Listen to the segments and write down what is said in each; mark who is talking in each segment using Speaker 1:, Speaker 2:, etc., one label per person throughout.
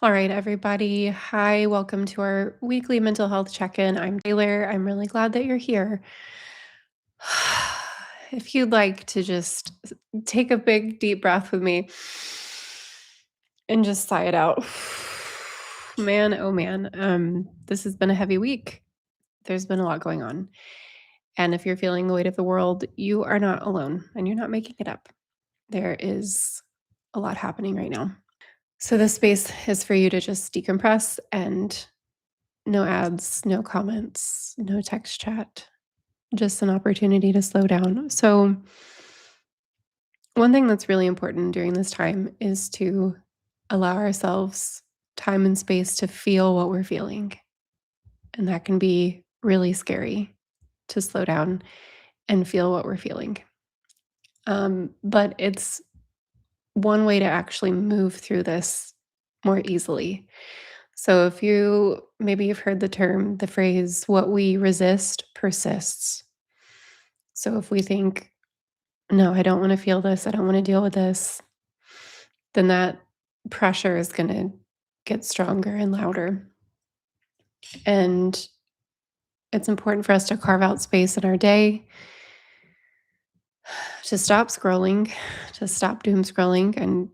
Speaker 1: All right, everybody. Hi, welcome to our weekly mental health check in. I'm Taylor. I'm really glad that you're here. If you'd like to just take a big, deep breath with me and just sigh it out. Man, oh man, this has been a heavy week. There's been a lot going on. And if you're feeling the weight of the world, you are not alone and you're not making it up. There is a lot happening right now. So, this space is for you to just decompress and no ads, no comments, no text chat, just an opportunity to slow down. So, one thing that's really important during this time is to allow ourselves time and space to feel what we're feeling. And that can be really scary to slow down and feel what we're feeling. But it's one way to actually move through this more easily. So if maybe you've heard the phrase, what we resist persists. So if we think, no, I don't want to feel this, I don't want to deal with this, then that pressure is going to get stronger and louder. And it's important for us to carve out space in our day to stop scrolling, to stop doom scrolling. And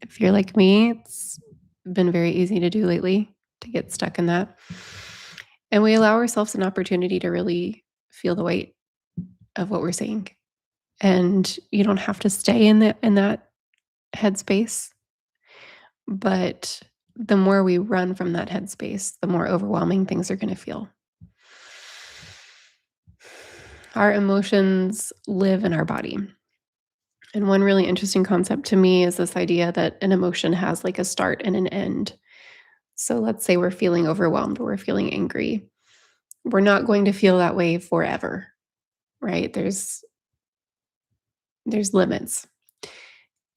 Speaker 1: if you're like me, it's been very easy to do lately to get stuck in that. And we allow ourselves an opportunity to really feel the weight of what we're seeing. And you don't have to stay in that headspace, but the more we run from that headspace, the more overwhelming things are going to feel. Our emotions live in our body. And one really interesting concept to me is this idea that an emotion has like a start and an end. So let's say we're feeling overwhelmed or we're feeling angry. We're not going to feel that way forever, right? There's limits.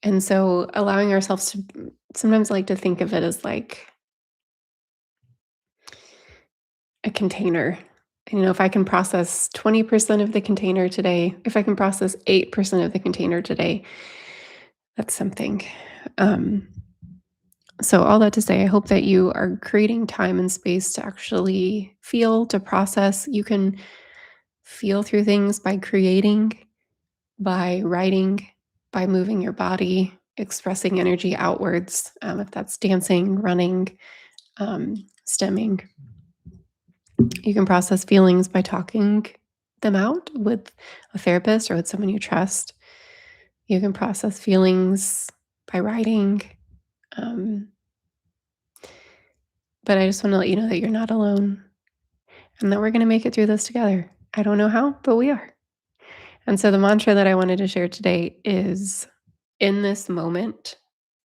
Speaker 1: And so allowing ourselves to sometimes I like to think of it as like a container. If I can process 20% of the container today, if I can process 8% of the container today, that's something. Um, so all that to say, I hope that you are creating time and space to actually feel, to process. You can feel through things by creating, by writing, by moving your body, expressing energy outwards, if that's dancing, running, stemming. You can process feelings by talking them out with a therapist or with someone you trust. You can process feelings by writing. Um, but I just want to let you know that you're not alone and that we're going to make it through this together. I don't know how, but we are. And so the mantra that I wanted to share today is, in this moment,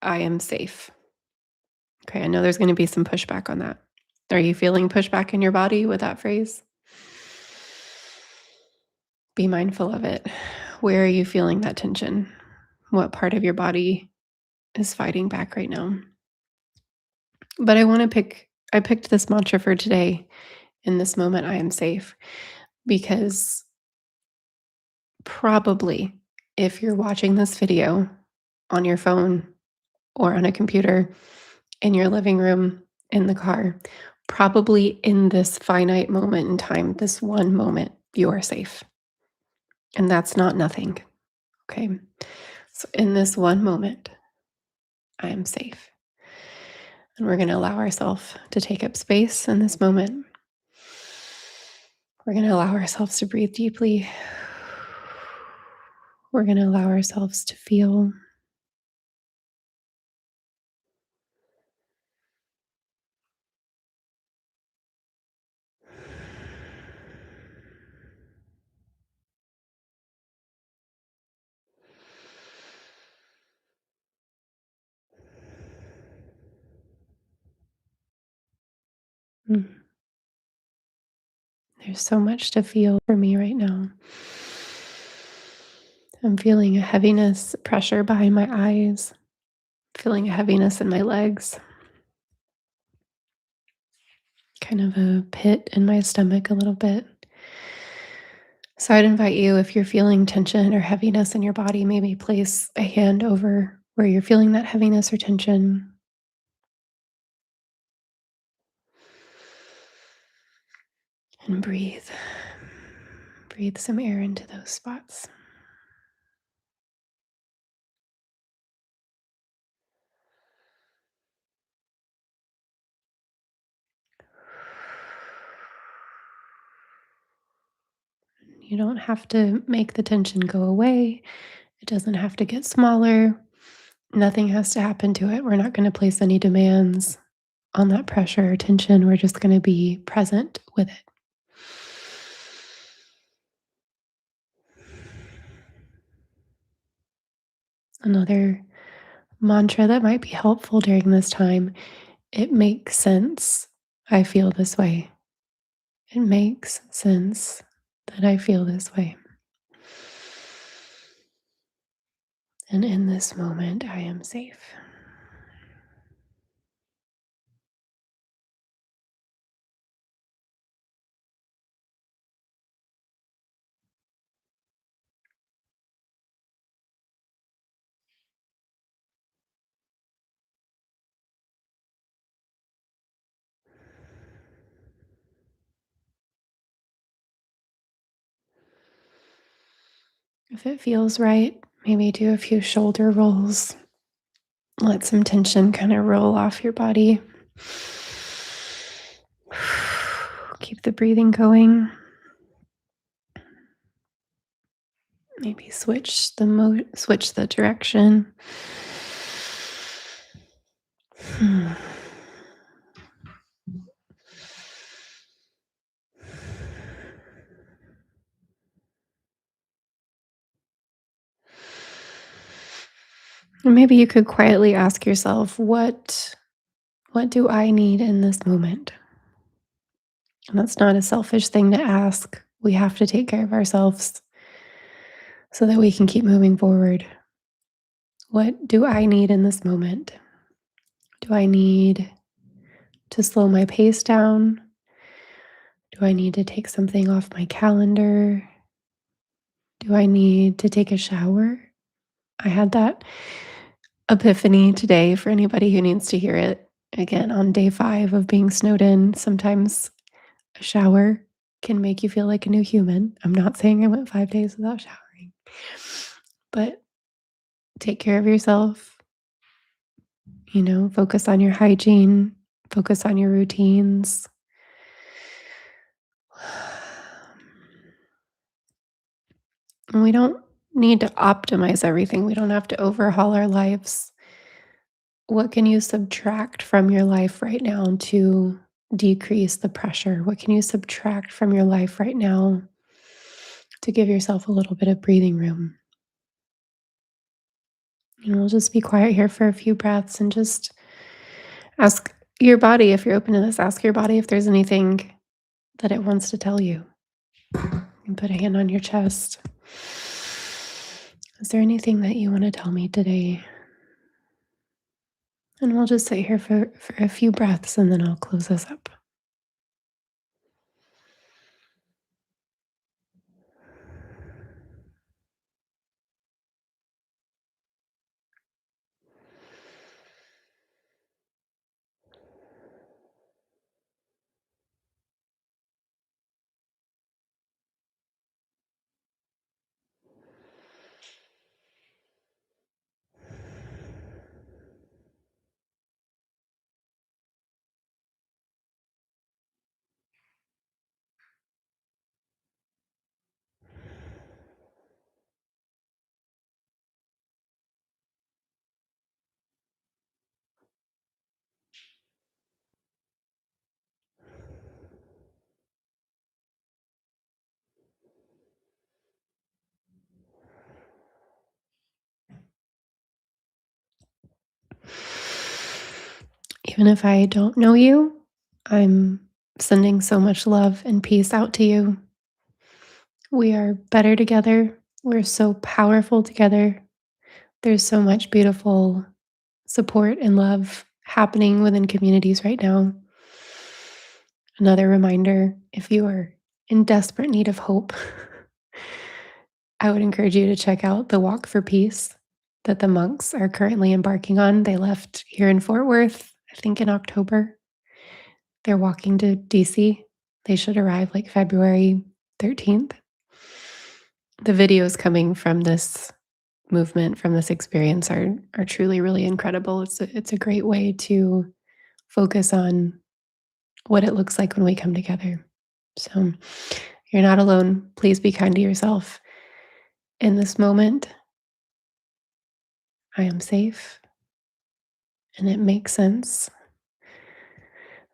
Speaker 1: I am safe. Okay, I know there's going to be some pushback on that. Are you feeling pushback in your body with that phrase? Be mindful of it. Where are you feeling that tension? What part of your body is fighting back right now? But I picked this mantra for today. In this moment, I am safe, because probably if you're watching this video on your phone or on a computer, in your living room, in the car, probably in this finite moment in time, this one moment, you are safe. And that's not nothing. Okay. So in this one moment, I am safe. And we're going to allow ourselves to take up space in this moment. We're going to allow ourselves to breathe deeply. We're going to allow ourselves to feel. Mm. There's so much to feel for me right now. I'm feeling a heaviness, pressure behind my eyes, feeling a heaviness in my legs, kind of a pit in my stomach a little bit. So I'd invite you, if you're feeling tension or heaviness in your body, maybe place a hand over where you're feeling that heaviness or tension. And breathe. Breathe some air into those spots. You don't have to make the tension go away. It doesn't have to get smaller. Nothing has to happen to it. We're not going to place any demands on that pressure or tension. We're just going to be present with it. Another mantra that might be helpful during this time: it makes sense. I feel this way. It makes sense that I feel this way. And in this moment, I am safe. If it feels right, maybe do a few shoulder rolls. Let some tension kind of roll off your body. Keep the breathing going. Maybe switch the direction. Hmm. And maybe you could quietly ask yourself, what do I need in this moment? And that's not a selfish thing to ask. We have to take care of ourselves so that we can keep moving forward. What do I need in this moment? Do I need to slow my pace down? Do I need to take something off my calendar? Do I need to take a shower? I had that epiphany today for anybody who needs to hear it. Again, on day 5 of being snowed in, sometimes a shower can make you feel like a new human. I'm not saying I went 5 days without showering, but take care of yourself, focus on your hygiene, focus on your routines. And we don't need to optimize everything. We don't have to overhaul our lives. What can you subtract from your life right now to decrease the pressure? What can you subtract from your life right now to give yourself a little bit of breathing room? And we'll just be quiet here for a few breaths and just ask your body, if you're open to this, ask your body if there's anything that it wants to tell you. And put a hand on your chest. Is there anything that you want to tell me today? And we'll just sit here for a few breaths and then I'll close this up. Even if I don't know you, I'm sending so much love and peace out to you. We are better together. We're so powerful together. There's so much beautiful support and love happening within communities right now. Another reminder, if you are in desperate need of hope, I would encourage you to check out the Walk for Peace that the monks are currently embarking on. They left here in Fort Worth, I think in October. They're walking to DC. They should arrive like February 13th. The videos coming from this movement, from this experience are truly really incredible. It's a great way to focus on what it looks like when we come together. So you're not alone. Please be kind to yourself. In this moment, I am safe and it makes sense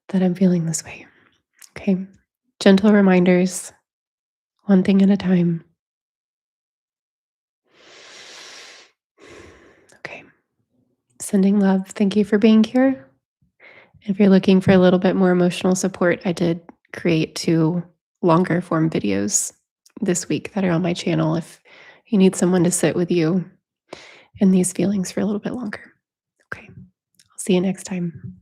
Speaker 1: that I'm feeling this way. Okay. Gentle reminders, one thing at a time. Okay. Sending love. Thank you for being here. If you're looking for a little bit more emotional support, I did create 2 longer form videos this week that are on my channel if you need someone to sit with you in these feelings for a little bit longer. Okay. I'll see you next time.